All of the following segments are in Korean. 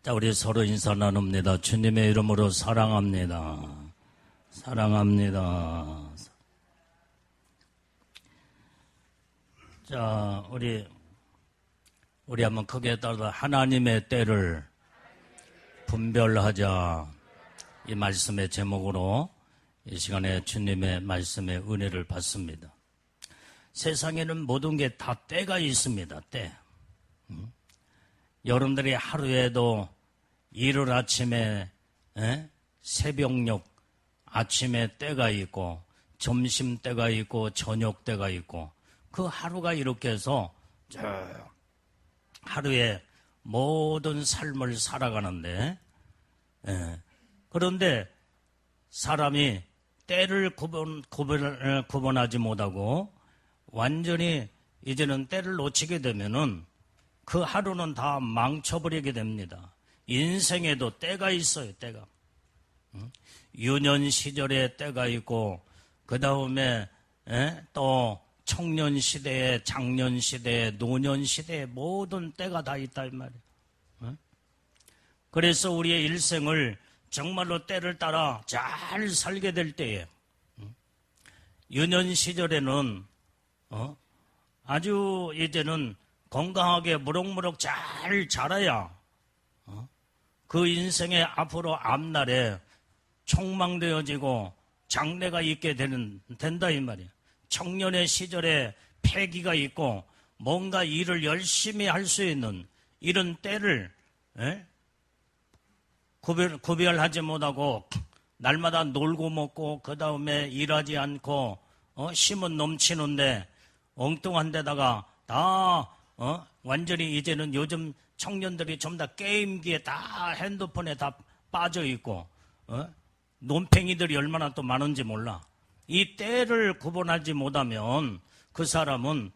자, 우리 서로 인사 나눕니다. 주님의 이름으로 사랑합니다. 사랑합니다. 자, 우리 한번 크게 따라 하나님의 때를 분별하자. 이 말씀의 제목으로 이 시간에 주님의 말씀의 은혜를 받습니다. 세상에는 모든 게 다 때가 있습니다. 때. 여러분들이 하루에도 이른 아침에 새벽녘 아침에 때가 있고 점심 때가 있고 저녁 때가 있고 그 하루가 이렇게 해서 하루에 모든 삶을 살아가는데 그런데 사람이 때를 구분하지 못하고 완전히 이제는 때를 놓치게 되면은 그 하루는 다 망쳐버리게 됩니다. 인생에도 때가 있어요. 때가. 유년 시절에 때가 있고 그 다음에 또 청년 시대에 장년 시대에 노년 시대에 모든 때가 다 있다 이 말이에요. 그래서 우리의 일생을 정말로 때를 따라 잘 살게 될 때에 유년 시절에는 아주 이제는 건강하게 무럭무럭 잘 자라야 그 인생의 앞으로 앞날에 촉망되어지고 장래가 있게 된다 이 말이에요. 청년의 시절에 패기가 있고 뭔가 일을 열심히 할 수 있는 이런 때를 구별하지 못하고 날마다 놀고 먹고 그 다음에 일하지 않고 힘은 넘치는데 엉뚱한 데다가 다 완전히 이제는 요즘 청년들이 전부 다 게임기에 다 핸드폰에 다 빠져 있고 논팽이들이 얼마나 또 많은지 몰라. 이 때를 구분하지 못하면 그 사람은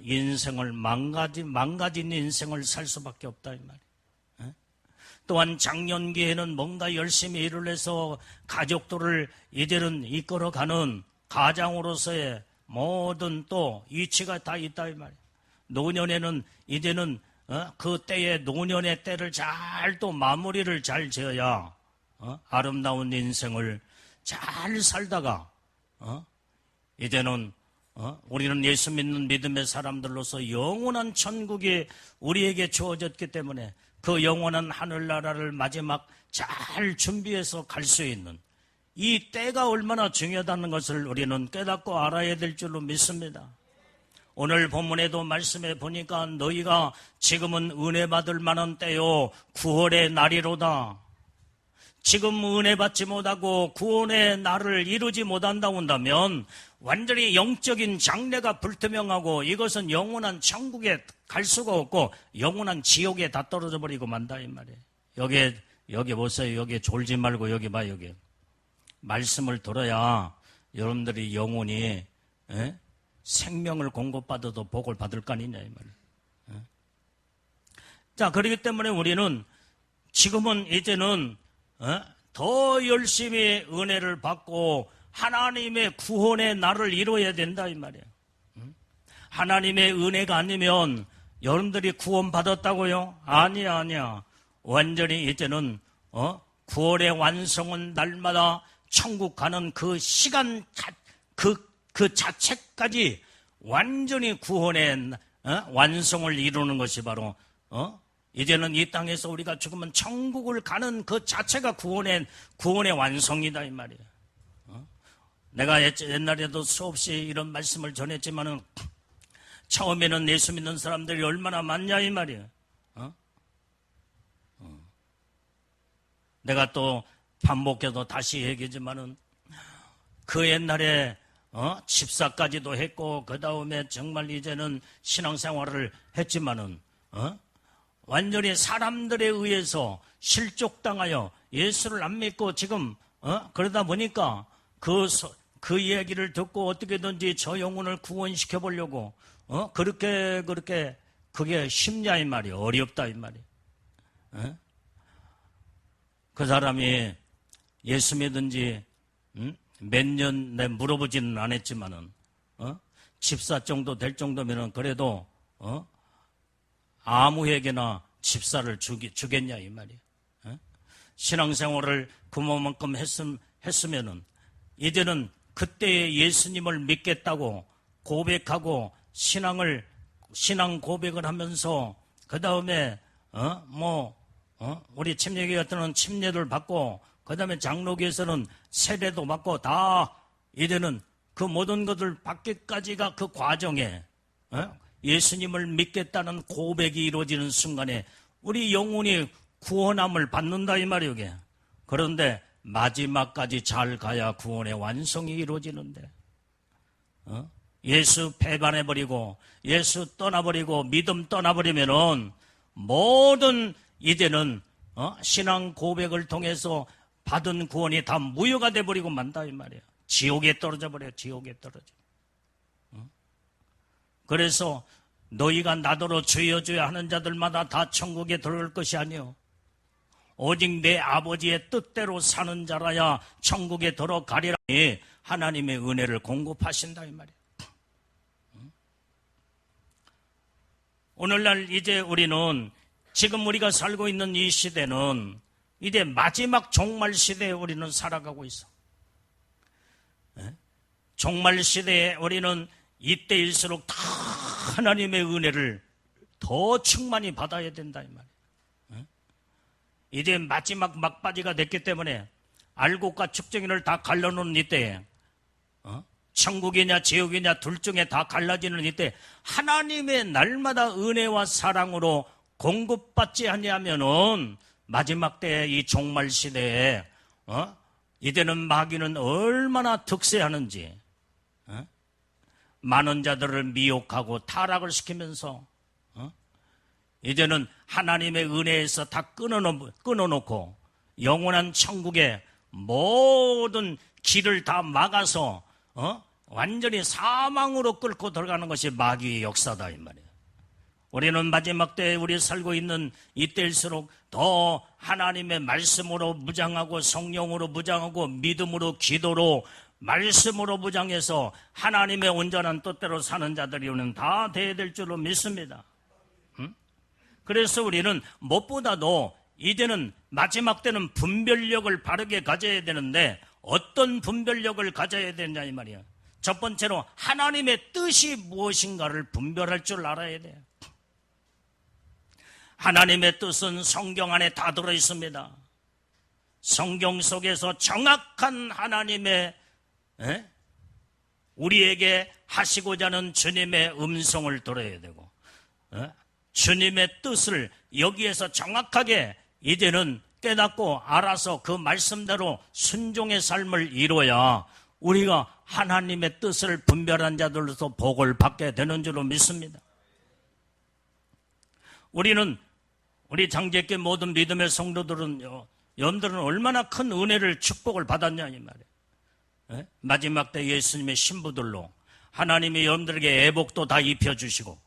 인생을 망가진 인생을 살 수밖에 없다 이 말이에요. 또한 장년기에는 뭔가 열심히 일을 해서 가족들을 이제는 이끌어가는 가장으로서의 모든 또 이치가 다 있다 이 말이에요. 노년에는 이제는 그 때에 노년의 때를 잘 또 마무리를 잘 지어야 아름다운 인생을 잘 살다가 이제는 우리는 예수 믿는 믿음의 사람들로서 영원한 천국이 우리에게 주어졌기 때문에 그 영원한 하늘나라를 마지막 잘 준비해서 갈 수 있는 이 때가 얼마나 중요하다는 것을 우리는 깨닫고 알아야 될 줄로 믿습니다. 오늘 본문에도 말씀해 보니까 너희가 지금은 은혜 받을 만한 때요 구원의 날이로다. 지금 은혜 받지 못하고 구원의 날을 이루지 못한다 한다면 완전히 영적인 장래가 불투명하고 이것은 영원한 천국에 갈 수가 없고 영원한 지옥에 다 떨어져 버리고 만다 이 말이에요. 여기 보세요. 여기 졸지 말고 여기 봐 여기. 말씀을 들어야 여러분들이 영원히 생명을 공급받아도 복을 받을 거 아니냐 이 말이에요. 자, 그렇기 때문에 우리는 지금은 이제는 더 열심히 은혜를 받고 하나님의 구원의 날을 이루어야 된다 이 말이에요. 하나님의 은혜가 아니면 여러분들이 구원 받았다고요? 아니야. 완전히 이제는 구원의 완성은 날마다 천국 가는 그 시간 그 자체까지 완전히 구원의 완성을 이루는 것이 바로 이제는 이 땅에서 우리가 죽으면 천국을 가는 그 자체가 구원의 완성이다 이 말이에요. 내가 옛날에도 수없이 이런 말씀을 전했지만은 처음에는 예수 믿는 사람들이 얼마나 많냐 이 말이에요. 내가 또 반복해서 다시 얘기하지만은 그 옛날에 집사까지도 했고 그 다음에 정말 이제는 신앙생활을 했지만은 완전히 사람들에 의해서 실족당하여 예수를 안 믿고 지금 그러다 보니까 그 이야기를 듣고 어떻게든지 저 영혼을 구원시켜 보려고 그렇게 그게 쉽냐 이 말이에요. 어렵다 이 말이에요. 그 사람이 예수 믿은지 몇 년 내 물어보지는 않았지만은 집사 정도 될 정도면은 그래도 아무에게나 집사를 주겠냐 이 말이에요. 신앙생활을 그만큼 했으면은 이제는 그때의 예수님을 믿겠다고 고백하고 신앙 고백을 하면서 그 다음에 우리 침례교회 같은 는 침례를 받고 그 다음에 장로교에서는 세례도 받고 다 이제는 그 모든 것을 받기까지가 그 과정에 예수님을 믿겠다는 고백이 이루어지는 순간에 우리 영혼이 구원함을 받는다 이 말이에요. 이게. 그런데 마지막까지 잘 가야 구원의 완성이 이루어지는데 예수 배반해버리고 예수 떠나버리고 믿음 떠나버리면은 모든 이제는 신앙 고백을 통해서 받은 구원이 다 무효가 돼버리고 만다 이 말이에요. 지옥에 떨어져 버려요. 지옥에 떨어져. 그래서 너희가 나더러 주여 주여 하는 자들마다 다 천국에 들어갈 것이 아니요 오직 내 아버지의 뜻대로 사는 자라야 천국에 들어가리라. 하나님의 은혜를 공급하신다 이 말이에요. 오늘날 이제 우리는 지금 우리가 살고 있는 이 시대는 이제 마지막 종말 시대에 우리는 살아가고 있어. 종말 시대에 우리는 이때일수록 더 하나님의 은혜를 더 충만히 받아야 된다 이 말이에요. 이제 마지막 막바지가 됐기 때문에 알곡과 측정인을 다 갈라놓은 이때에 천국이냐 지옥이냐 둘 중에 다 갈라지는 이때 하나님의 날마다 은혜와 사랑으로 공급받지 아니하면은 마지막 때에 이 종말 시대에 이제는 마귀는 얼마나 득세하는지 많은 자들을 미혹하고 타락을 시키면서 이제는 하나님의 은혜에서 다 끊어놓고 영원한 천국의 모든 길을 다 막아서 완전히 사망으로 끌고 들어가는 것이 마귀의 역사다 이 말이에요. 우리는 마지막 때에 우리 살고 있는 이때일수록 더 하나님의 말씀으로 무장하고 성령으로 무장하고 믿음으로 기도로 말씀으로 무장해서 하나님의 온전한 뜻대로 사는 자들이 우리는 다 돼야 될 줄로 믿습니다. 그래서 우리는 무엇보다도 이제는 마지막 때는 분별력을 바르게 가져야 되는데 어떤 분별력을 가져야 되느냐 이 말이에요. 첫 번째로 하나님의 뜻이 무엇인가를 분별할 줄 알아야 돼요. 하나님의 뜻은 성경 안에 다 들어 있습니다. 성경 속에서 정확한 하나님의 우리에게 하시고자 하는 주님의 음성을 들어야 되고 주님의 뜻을 여기에서 정확하게 이제는 깨닫고 알아서 그 말씀대로 순종의 삶을 이루어야 우리가 하나님의 뜻을 분별한 자들로서 복을 받게 되는 줄로 믿습니다. 우리 장제교 모든 믿음의 성도들은 여러분들은 얼마나 큰 은혜를 축복을 받았냐 이 말이에요. 마지막 때 예수님의 신부들로 하나님이 여러분들에게 애복도 다 입혀주시고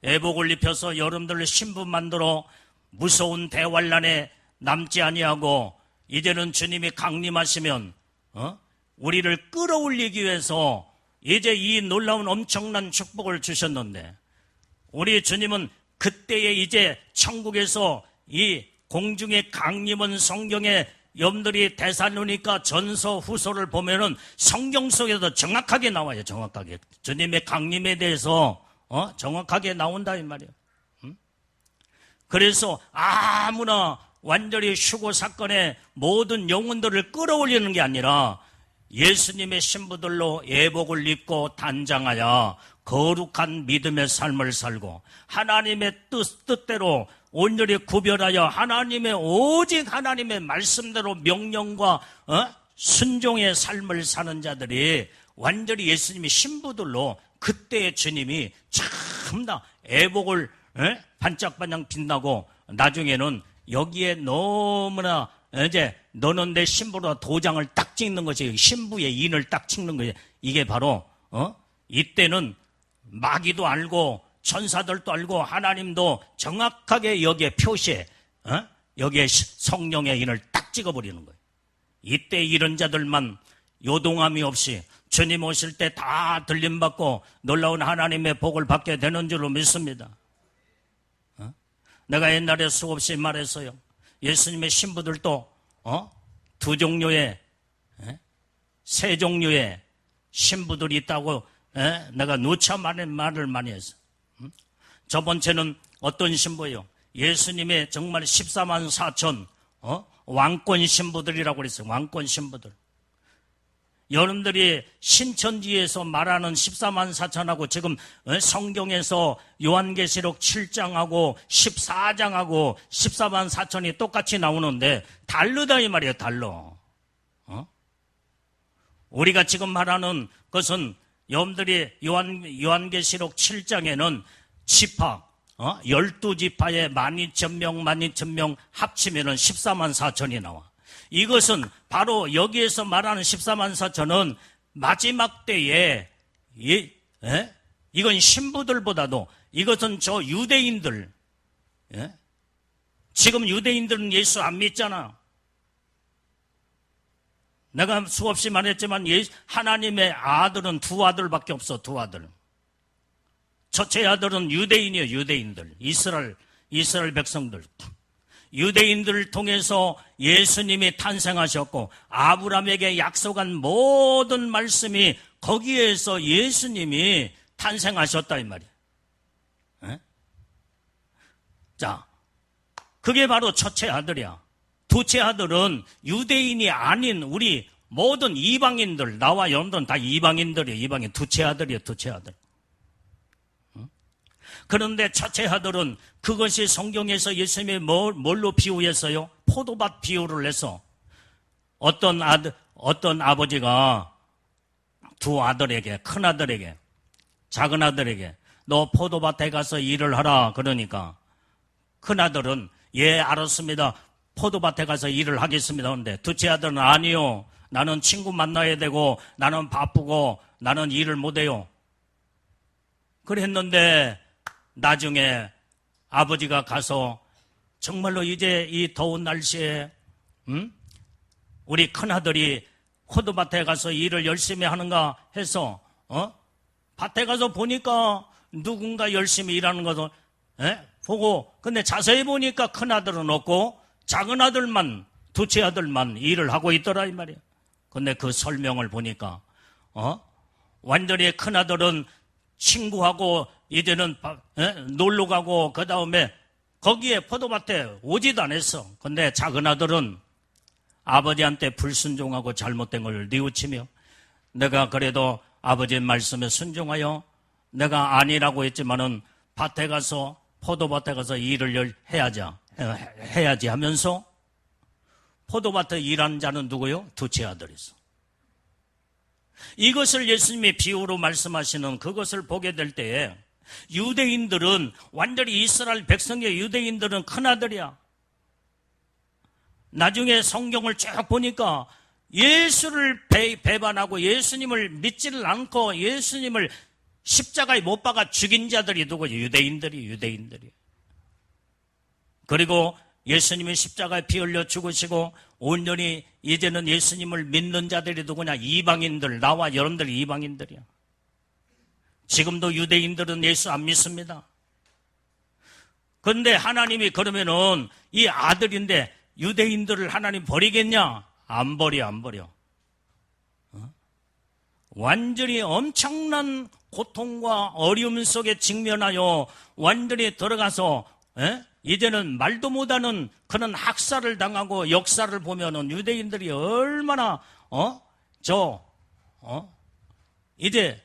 애복을 입혀서 여러분들을 신부 만들어 무서운 대환란에 남지 아니하고 이제는 주님이 강림하시면 우리를 끌어올리기 위해서 이제 이 놀라운 엄청난 축복을 주셨는데 우리 주님은 그때에 이제 천국에서 이 공중의 강림은 성경에 여러분들이 데살로니가 전서 후서를 보면은 성경 속에서 정확하게 나와요. 정확하게 주님의 강림에 대해서 정확하게 나온다 이 말이에요. 그래서 아무나 완전히 휴고 사건에 모든 영혼들을 끌어올리는 게 아니라 예수님의 신부들로 예복을 입고 단장하여 거룩한 믿음의 삶을 살고 하나님의 뜻대로 온전히 구별하여 오직 하나님의 말씀대로 명령과 순종의 삶을 사는 자들이 완전히 예수님의 신부들로 그때의 주님이 참나 애복을 반짝반짝 빛나고 나중에는 여기에 너무나 이제 너는 내 신부로 도장을 딱 찍는 것이 신부의 인을 딱 찍는 거예요. 이게 바로 이때는 마귀도 알고 천사들도 알고 하나님도 정확하게 여기에 표시해 여기에 성령의 인을 딱 찍어버리는 거예요. 이때 이런 자들만 요동함이 없이 주님 오실 때 다 들림받고 놀라운 하나님의 복을 받게 되는 줄로 믿습니다. 내가 옛날에 수없이 말했어요. 예수님의 신부들도 두 종류의 세 종류의 신부들이 있다고 내가 누차 말을 많이 했어. 첫 번째는 어떤 신부예요? 예수님의 정말 14만 4천 왕권 신부들이라고 그랬어요. 왕권 신부들. 여러분들이 신천지에서 말하는 14만 4천하고 지금 성경에서 요한계시록 7장하고 14장하고 14만 4천이 똑같이 나오는데 다르다 이 말이에요. 달라. 우리가 지금 말하는 것은 여러분들이 요한계시록 7장에는 지파 12지파에 12,000명 합치면은 14만 4천이 나와. 이것은 바로 여기에서 말하는 14만 4천은 마지막 때에 이건 신부들보다도 이것은 저 유대인들 지금 유대인들은 예수 안 믿잖아. 내가 수없이 말했지만 하나님의 아들은 두 아들밖에 없어. 두 아들. 첫째 아들은 유대인이에요. 유대인들. 이스라엘 백성들. 유대인들을 통해서 예수님이 탄생하셨고 아브라함에게 약속한 모든 말씀이 거기에서 예수님이 탄생하셨다 이 말이에요. 자, 그게 바로 첫째 아들이야. 둘째 아들은 유대인이 아닌 우리 모든 이방인들, 나와 여러분들은 다 이방인들이에요. 이방인. 둘째 아들이에요. 둘째 아들. 그런데 첫째 아들은 그것이 성경에서 예수님이 뭘로 비유했어요? 포도밭 비유를 해서 어떤 아버지가 두 아들에게, 큰 아들에게, 작은 아들에게 너 포도밭에 가서 일을 하라 그러니까 큰 아들은 예 알았습니다. 포도밭에 가서 일을 하겠습니다. 그런데 둘째 아들은 아니요. 나는 친구 만나야 되고 나는 바쁘고 나는 일을 못해요. 그랬는데 나중에 아버지가 가서 정말로 이제 이 더운 날씨에 우리 큰아들이 포도밭에 가서 일을 열심히 하는가 해서 밭에 가서 보니까 누군가 열심히 일하는 것을 보고 근데 자세히 보니까 큰아들은 없고 작은 아들만 둘째 아들만 일을 하고 있더라 이 말이야. 근데 그 설명을 보니까 완전히 큰아들은 친구하고 이제는 놀러 가고 그 다음에 거기에 포도밭에 오지도 않았어. 근데 작은 아들은 아버지한테 불순종하고 잘못된 걸 뉘우치며 내가 그래도 아버지의 말씀에 순종하여 내가 아니라고 했지만은 밭에 가서 포도밭에 가서 일을 해야지 하면서 포도밭에 일하는 자는 누구요? 둘째 아들이었어. 이것을 예수님이 비유로 말씀하시는 그것을 보게 될 때에 유대인들은 완전히 이스라엘 백성의 유대인들은 큰아들이야. 나중에 성경을 쭉 보니까 예수를 배반하고 예수님을 믿지를 않고 예수님을 십자가에 못 박아 죽인 자들이 누구예요? 유대인들이. 그리고 예수님이 십자가에 피 흘려 죽으시고 온전히 이제는 예수님을 믿는 자들이 누구냐? 이방인들, 나와 여러분들 이방인들이야. 지금도 유대인들은 예수 안 믿습니다. 그런데 하나님이 그러면은 이 아들인데 유대인들을 하나님 버리겠냐? 안 버려. 완전히 엄청난 고통과 어려움 속에 직면하여 완전히 들어가서 이제는 말도 못하는 그런 학살을 당하고 역사를 보면은 유대인들이 얼마나 이제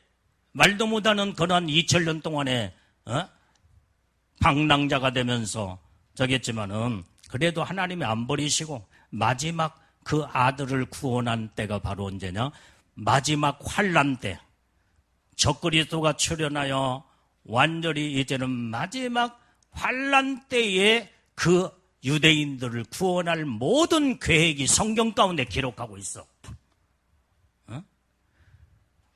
말도 못하는 그런 2000년 동안에 방랑자가 되면서 저겠지만은 그래도 하나님이 안 버리시고 마지막 그 아들을 구원한 때가 바로 언제냐? 마지막 환란 때 적그리스도가 출현하여 완전히 이제는 마지막 환란 때에 그 유대인들을 구원할 모든 계획이 성경 가운데 기록하고 있어.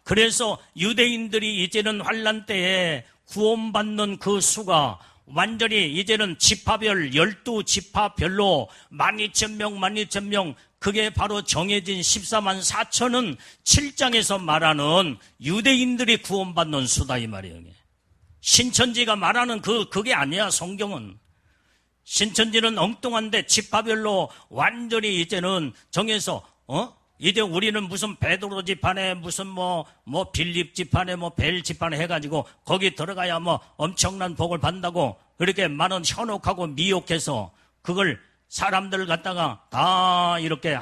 그래서 유대인들이 이제는 환란 때에 구원받는 그 수가 완전히 이제는 지파별 12지파별로 12,000명 그게 바로 정해진 14만 4천은 7장에서 말하는 유대인들이 구원받는 수다 이 말이에요. 신천지가 말하는 그게 아니야. 성경은 신천지는 엉뚱한데 지파별로 완전히 이제는 정해서 이제 우리는 무슨 베드로 지파네 무슨 뭐 빌립 지파네 뭐 벨 지파네 해가지고 거기 들어가야 뭐 엄청난 복을 받는다고 그렇게 많은 현혹하고 미혹해서 그걸 사람들 갖다가 다 이렇게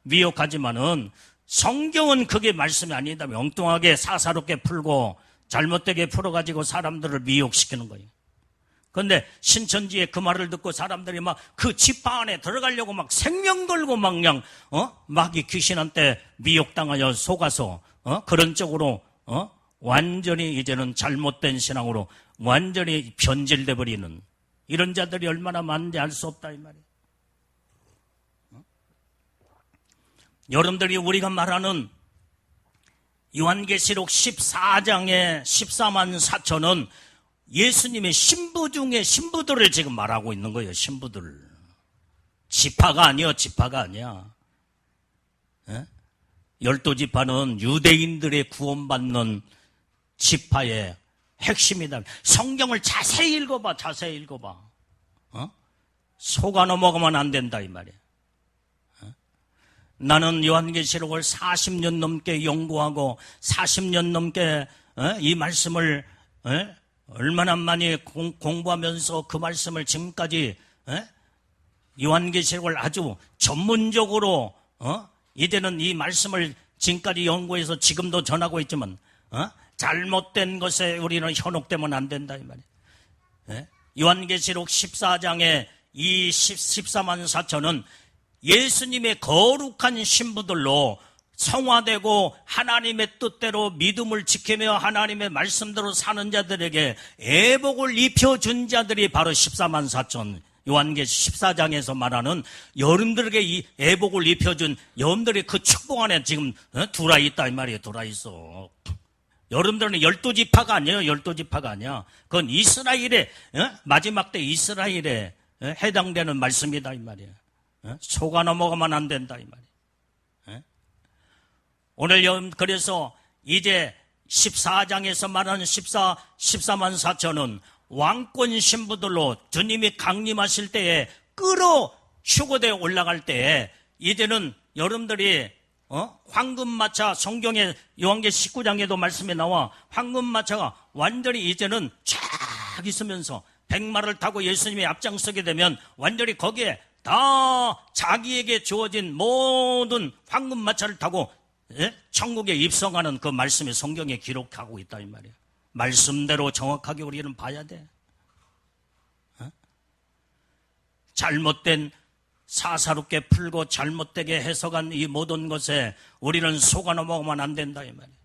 미혹하지만은 성경은 그게 말씀이 아니다. 엉뚱하게 사사롭게 풀고 잘못되게 풀어가지고 사람들을 미혹시키는 거예요. 그런데 신천지의 그 말을 듣고 사람들이 막 그 지파 안에 들어가려고 막 생명 걸고 막 그냥 마귀 귀신한테 미혹당하여 속아서 그런 쪽으로 완전히 이제는 잘못된 신앙으로 완전히 변질돼 버리는 이런 자들이 얼마나 많은지 알 수 없다 이 말이에요. 여러분들이 우리가 말하는 요한계시록 14장의 14만 4천은 예수님의 신부 중에 신부들을 지금 말하고 있는 거예요. 신부들. 지파가 아니요. 지파가 아니야. 12지파는 유대인들의 구원받는 지파의 핵심이다. 성경을 자세히 읽어봐. 자세히 읽어봐. 속아 넘어가면 안 된다 이 말이야. 나는 요한계시록을 40년 넘게 연구하고 40년 넘게 이 말씀을 얼마나 많이 공부하면서 그 말씀을 지금까지 요한계시록을 아주 전문적으로 이제는 이 말씀을 지금까지 연구해서 지금도 전하고 있지만 잘못된 것에 우리는 현혹되면 안 된다 이 말이에요. 요한계시록 14장의 이 14만 4천은 예수님의 거룩한 신부들로 성화되고 하나님의 뜻대로 믿음을 지키며 하나님의 말씀대로 사는 자들에게 애복을 입혀준 자들이 바로 14만 4천 요한계시 14장에서 말하는 여러분들에게 이 애복을 입혀준 여러분들이 그 축복 안에 지금 들어와 있다 이 말이에요. 들어와 있어. 여러분들은 12지파가 아니에요. 12지파가 아니야. 그건 이스라엘의 마지막 때 이스라엘에 해당되는 말씀이다 이 말이에요. 속아 넘어가면 안 된다 이 말이에요. 오늘 그래서 이제 14장에서 말하는 14만 4천은 왕권 신부들로 주님이 강림하실 때에 끌어 추구되어 올라갈 때에 이제는 여러분들이 황금마차 성경의 요한계시 19장에도 말씀에 나와 황금마차가 완전히 이제는 쫙 있으면서 백마를 타고 예수님이 앞장서게 되면 완전히 거기에 다 자기에게 주어진 모든 황금마차를 타고 천국에 입성하는 그 말씀이 성경에 기록하고 있다 이 말이에요. 말씀대로 정확하게 우리는 봐야 돼. 잘못된 사사롭게 풀고 잘못되게 해석한 이 모든 것에 우리는 속아 넘어가면 안 된다 이 말이에요.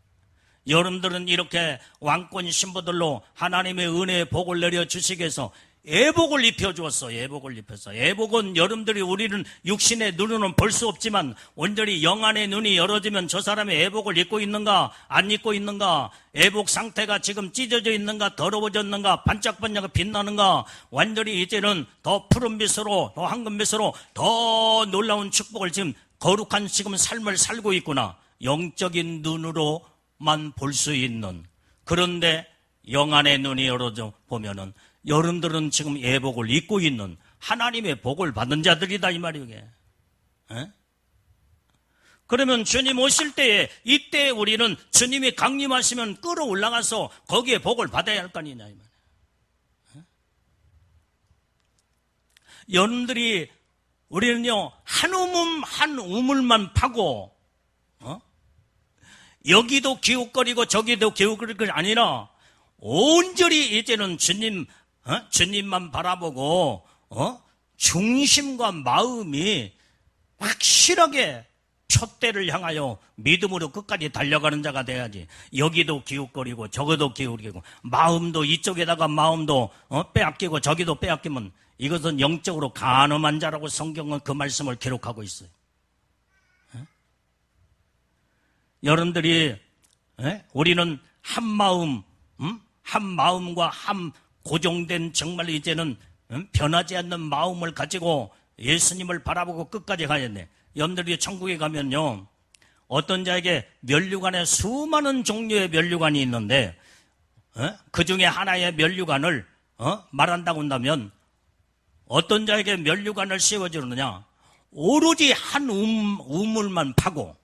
여러분들은 이렇게 왕권 신부들로 하나님의 은혜의 복을 내려주시기 위해서 애복을 입혀주었어. 애복을 입혀서. 애복은 여러분들이 우리는 육신의 눈으로는 볼 수 없지만 온전히 영안의 눈이 열어지면 저 사람이 애복을 입고 있는가 안 입고 있는가, 애복 상태가 지금 찢어져 있는가 더러워졌는가 반짝반짝 빛나는가, 완전히 이제는 더 푸른빛으로 더 황금빛으로 더 놀라운 축복을 지금 거룩한 지금 삶을 살고 있구나. 영적인 눈으로만 볼 수 있는. 그런데 영안의 눈이 열어져 보면은 여러분들은 지금 애복을 입고 있는 하나님의 복을 받는 자들이다 이 말이에요. 이게. 그러면 주님 오실 때에 이때 우리는 주님이 강림하시면 끌어올라가서 거기에 복을 받아야 할 거 아니냐 이 말이에요. 여러분들이 우리는요 한 우물만 파고 여기도 기웃거리고 저기도 기웃거릴 게 아니라 온전히 이제는 주님만 바라보고 중심과 마음이 확실하게 촛대를 향하여 믿음으로 끝까지 달려가는 자가 돼야지. 여기도 기웃거리고 저기도 기웃거리고 마음도 이쪽에다가 마음도 빼앗기고 저기도 빼앗기면 이것은 영적으로 간음한 자라고 성경은 그 말씀을 기록하고 있어요. 여러분들이 우리는 한 마음과 한 고정된 정말 이제는 변하지 않는 마음을 가지고 예수님을 바라보고 끝까지 가야 돼. 여러분들이 천국에 가면요 어떤 자에게 면류관에 수많은 종류의 면류관이 있는데 그 중에 하나의 면류관을 말한다고 한다면 어떤 자에게 면류관을 씌워주느냐? 오로지 한 우물만 파고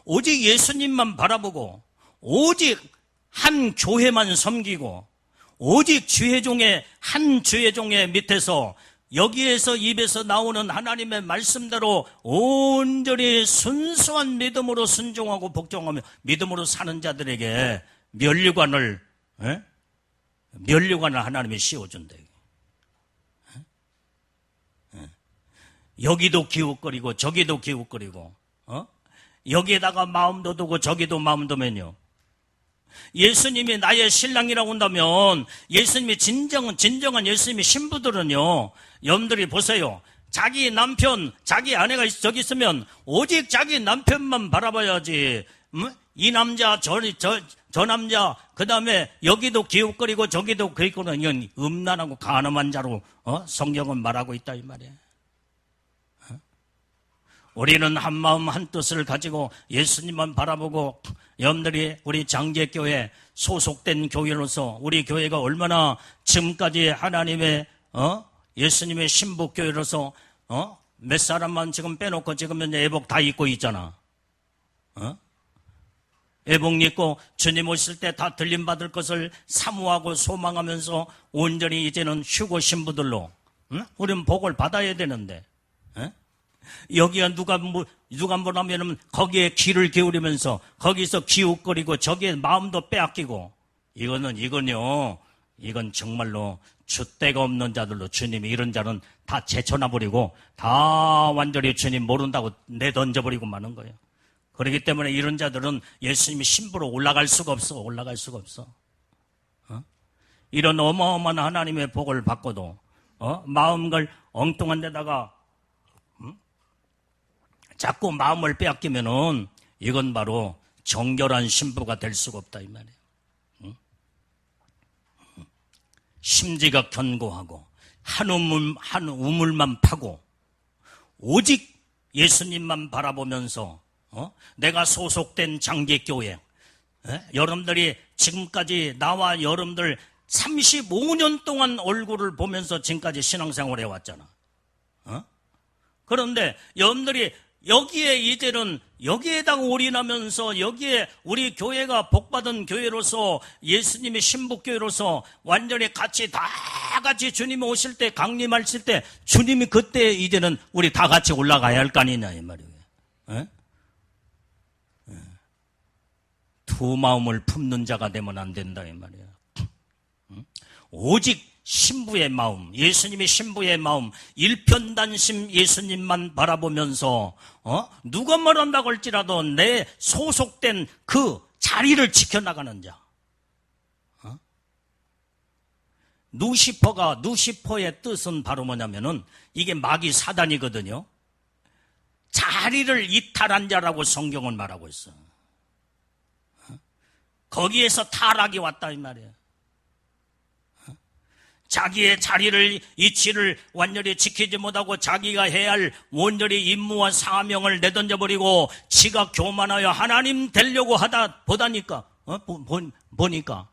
오직 예수님만 바라보고 오직 한 교회만 섬기고 오직 한 주회종의 밑에서 여기에서 입에서 나오는 하나님의 말씀대로 온전히 순수한 믿음으로 순종하고 복종하며 믿음으로 사는 자들에게 면류관을 하나님이 씌워준다. 여기도 기웃거리고 저기도 기웃거리고 여기에다가 마음도 두고 저기도 마음 두면요, 예수님이 나의 신랑이라고 한다면 예수님이 진정한 예수님의 신부들은요, 여러분들이 보세요. 자기 남편, 자기 아내가 저기 있으면 오직 자기 남편만 바라봐야지. 이 남자, 저 남자, 그 다음에 여기도 기웃거리고 저기도 기웃거리고 이건 음란하고 간음한 자로 성경은 말하고 있다 이 말이에요. 우리는 한 마음 한 뜻을 가지고 예수님만 바라보고, 여러분들이 우리 장제교회 소속된 교회로서 우리 교회가 얼마나 지금까지 하나님의 예수님의 신부교회로서 몇 사람만 지금 빼놓고 지금 현재 애복 다 입고 있잖아. 애복 입고 주님 오실 때 다 들림받을 것을 사모하고 소망하면서 온전히 이제는 휴고 신부들로 우리는 복을 받아야 되는데, 여기가 누가 뭐라면 거기에 귀를 기울이면서 거기서 기웃거리고 저기에 마음도 빼앗기고, 이건 정말로 줏대가 없는 자들로 주님이 이런 자는 다 제쳐놔버리고 다 완전히 주님 모른다고 내던져버리고 마는 거예요. 그렇기 때문에 이런 자들은 예수님이 신부로 올라갈 수가 없어. 이런 어마어마한 하나님의 복을 받고도 마음을 엉뚱한 데다가 자꾸 마음을 빼앗기면은 이건 바로 정결한 신부가 될 수가 없다 이 말이에요. 심지가 견고하고 한 우물만 파고 오직 예수님만 바라보면서 내가 소속된 장제교회, 여러분들이 지금까지 나와 여러분들 35년 동안 얼굴을 보면서 지금까지 신앙생활 해왔잖아. 그런데 여러분들이 여기에 이제는 여기에다가 올인하면서 여기에 우리 교회가 복받은 교회로서 예수님의 신부교회로서 완전히 다 같이 주님이 오실 때 강림하실 때 주님이 그때 이제는 우리 다 같이 올라가야 할 거 아니냐 이 말이에요. 두 마음을 품는 자가 되면 안 된다 이 말이에요. 오직 신부의 마음, 예수님의 신부의 마음, 일편단심 예수님만 바라보면서 누가 말한다고 할지라도 내 소속된 그 자리를 지켜나가는 자. 누시퍼의 뜻은 바로 뭐냐면은 이게 마귀 사단이거든요. 자리를 이탈한 자라고 성경은 말하고 있어. 거기에서 타락이 왔다 이 말이에요. 자기의 자리를, 이치를 완전히 지키지 못하고 자기가 해야 할 온전히 임무와 사명을 내던져버리고 지가 교만하여 하나님 되려고 보니까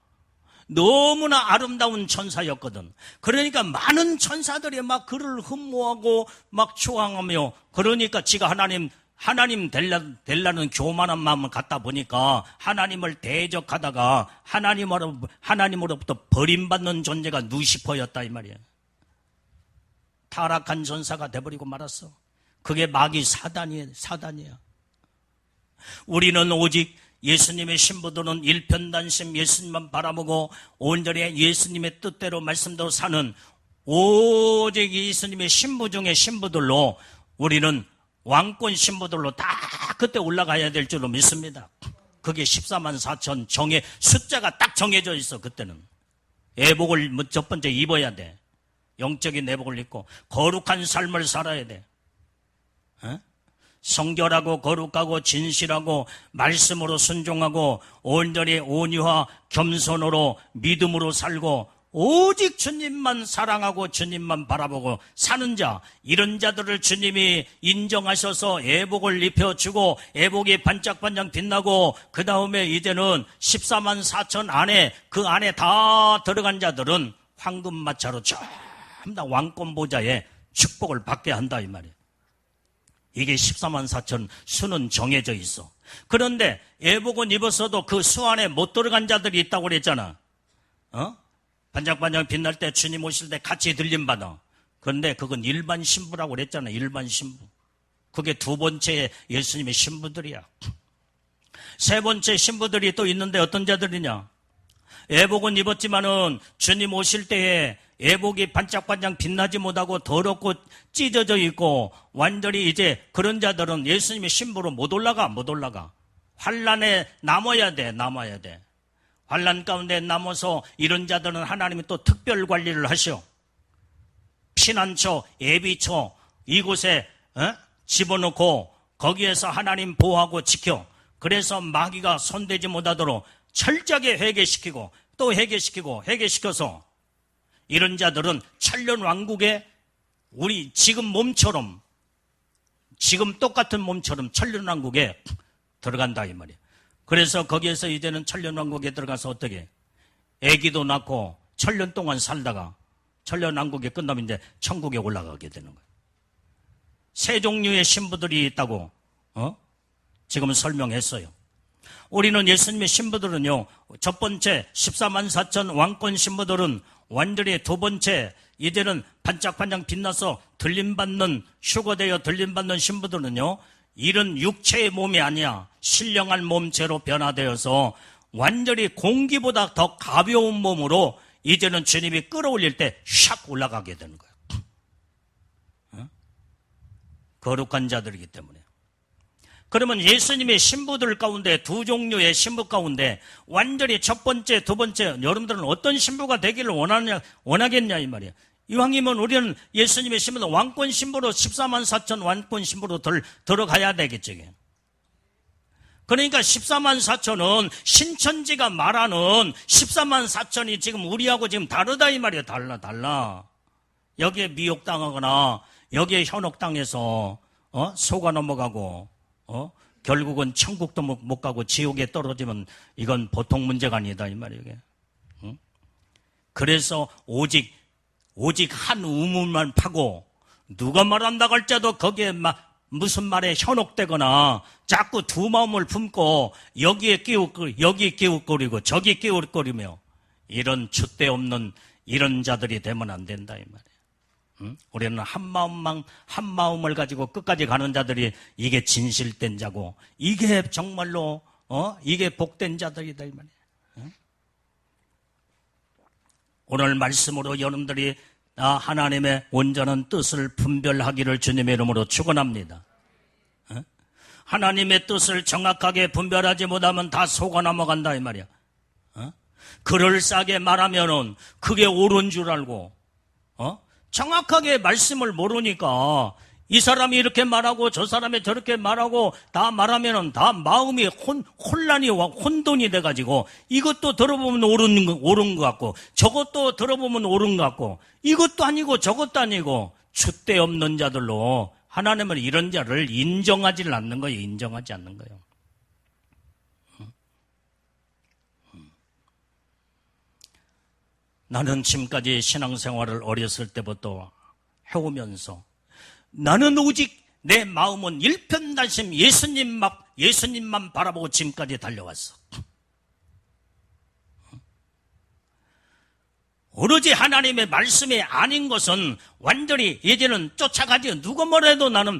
너무나 아름다운 천사였거든. 그러니까 많은 천사들이 막 그를 흠모하고 막 추앙하며, 그러니까 지가 하나님 되려는 교만한 마음을 갖다 보니까 하나님을 대적하다가 하나님으로부터 버림받는 존재가 누시퍼였다 이 말이에요. 타락한 전사가 돼버리고 말았어. 그게 마귀 사단이야. 우리는 오직 예수님의 신부들은 일편단심 예수님만 바라보고 온전히 예수님의 뜻대로 말씀대로 사는 오직 예수님의 신부 중에 신부들로 우리는 왕권 신부들로 다 그때 올라가야 될 줄로 믿습니다. 그게 14만 4천 숫자가 딱 정해져 있어. 그때는 애복을 첫 번째 입어야 돼. 영적인 애복을 입고 거룩한 삶을 살아야 돼. 성결하고 거룩하고 진실하고 말씀으로 순종하고 온전히 온유와 겸손으로 믿음으로 살고 오직 주님만 사랑하고 주님만 바라보고 사는 자, 이런 자들을 주님이 인정하셔서 애복을 입혀주고 애복이 반짝반짝 빛나고 그 다음에 이제는 14만 4천 안에 그 안에 다 들어간 자들은 황금마차로 쭉 전부 다 왕권 보좌에 축복을 받게 한다 이 말이에요. 이게 14만 4천 수는 정해져 있어. 그런데 예복은 입었어도 그 수 안에 못 들어간 자들이 있다고 그랬잖아. 반짝반짝 빛날 때 주님 오실 때 같이 들림받아. 그런데 그건 일반 신부라고 그랬잖아. 일반 신부. 그게 두 번째 예수님의 신부들이야. 세 번째 신부들이 또 있는데 어떤 자들이냐? 예복은 입었지만은 주님 오실 때에 예복이 반짝반짝 빛나지 못하고 더럽고 찢어져 있고 완전히 이제 그런 자들은 예수님의 신부로 못 올라가. 환란에 남아야 돼. 환란 가운데 남아서 이런 자들은 하나님이 또 특별 관리를 하셔. 피난처, 예비처 이곳에 집어넣고 거기에서 하나님 보호하고 지켜. 그래서 마귀가 손대지 못하도록 철저하게 회개시키고 또 회개시켜서 이런 자들은 천년 왕국에 우리 지금 몸처럼 지금 똑같은 몸처럼 천년 왕국에 들어간다 이 말이에요. 그래서 거기에서 이제는 천년 왕국에 들어가서 어떻게 아기도 낳고 천년 동안 살다가 천년 왕국이 끝나면 이제 천국에 올라가게 되는 거예요. 세 종류의 신부들이 있다고 지금 설명했어요. 우리는 예수님의 신부들은요, 첫 번째 14만 4천 왕권 신부들은 완전히 두 번째 이제는 반짝반짝 빛나서 들림받는 휴거되어 들림받는 신부들은요, 이런 육체의 몸이 아니야. 신령한 몸체로 변화되어서 완전히 공기보다 더 가벼운 몸으로 이제는 주님이 끌어올릴 때 샥 올라가게 되는 거예요. 거룩한 자들이기 때문에. 그러면 예수님의 신부들 가운데 두 종류의 신부 가운데 완전히 첫 번째, 두 번째 여러분들은 어떤 신부가 되기를 원하겠냐 이 말이에요. 이왕이면 우리는 예수님의 신부도 왕권 신부로 14만 4천 왕권 신부로 들어가야 되겠죠. 그러니까 14만 4천은 신천지가 말하는 14만 4천이 지금 우리하고 지금 다르다 이 말이에요. 달라. 여기에 미혹당하거나 여기에 현혹당해서 속아 넘어가고 결국은 천국도 못 가고 지옥에 떨어지면 이건 보통 문제가 아니다 이 말이에요. 이게. 그래서 오직 한 우물만 파고 누가 말한다고 할지라도 거기에 무슨 말에 현혹되거나 자꾸 두 마음을 품고 여기에 끼웃거리고 저기 끼웃거리며 이런 줏대 없는 이런 자들이 되면 안 된다 이 말이에요. 우리는 한 마음을 가지고 끝까지 가는 자들이 이게 진실된 자고 이게 정말로 이게 복된 자들이다 이 말이에요. 오늘 말씀으로 여러분들이 하나님의 온전한 뜻을 분별하기를 주님의 이름으로 축원합니다. 하나님의 뜻을 정확하게 분별하지 못하면 다 속아 넘어간다 이 말이야. 그럴싸하게 말하면은 그게 옳은 줄 알고 정확하게 말씀을 모르니까 이 사람이 이렇게 말하고 저 사람이 저렇게 말하고 다 말하면은 다 마음이 혼란이 와 혼돈이 돼가지고 이것도 들어보면 옳은 것 같고 저것도 들어보면 옳은 것 같고 이것도 아니고 저것도 아니고 줏대 없는 자들로 하나님은 이런 자를 인정하지 않는 거예요. 인정하지 않는 거예요. 나는 지금까지 신앙생활을 어렸을 때부터 해오면서 나는 오직 내 마음은 일편단심 예수님만 바라보고 지금까지 달려왔어. 오로지 하나님의 말씀이 아닌 것은 완전히 이제는 쫓아가지. 누가 뭐래도 나는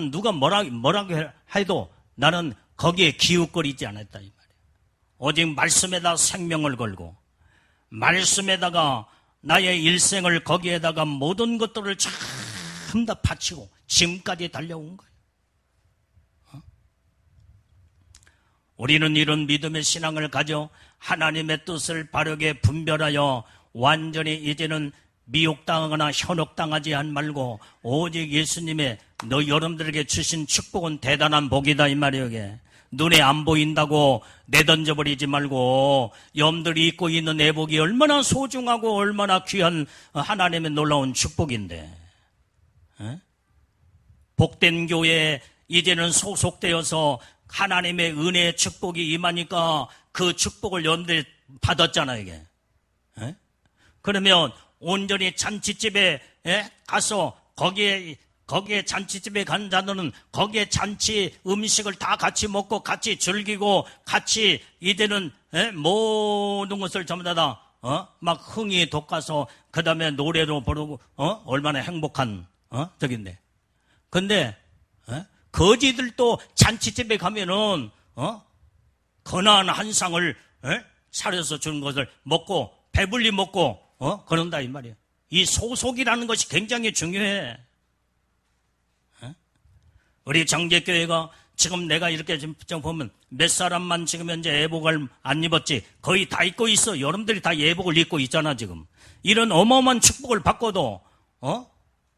누가 뭐라고 해도 나는 거기에 기웃거리지 않았다 이 말이야. 오직 말씀에다 생명을 걸고 말씀에다가 나의 일생을 거기에다가 모든 것들을 전부 다 바치고 지금까지 달려온 거예요. 우리는 이런 믿음의 신앙을 가져 하나님의 뜻을 바르게 분별하여 완전히 이제는 미혹당하거나 현혹당하지 말고 오직 예수님의 여러분들에게 주신 축복은 대단한 복이다 이 말이에요. 이게. 눈에 안 보인다고 내던져버리지 말고 여러분들이 입고 있는 애복이 얼마나 소중하고 얼마나 귀한 하나님의 놀라운 축복인데 복된 교회에 이제는 소속되어서 하나님의 은혜의 축복이 임하니까 그 축복을 여러분들이 받았잖아요. 이게. 그러면 온전히 잔치집에 가서 거기에 잔치집에 간 자들은 거기에 잔치 음식을 다 같이 먹고 같이 즐기고 같이 이제는 모든 것을 전부 다 막 흥이 돋가서 그 다음에 노래로 부르고 얼마나 행복한 저긴데. 근데 거지들도 잔치집에 가면은 거나한 한 상을 차려서 주는 것을 먹고 배불리 먹고 그런다 이 말이에요. 이 소속이라는 것이 굉장히 중요해. 우리 정제교회가 지금 내가 이렇게 지금 보면 몇 사람만 지금 현재 예복을 안 입었지 거의 다 입고 있어. 여러분들이 다 예복을 입고 있잖아 지금. 이런 어마어마한 축복을 받고도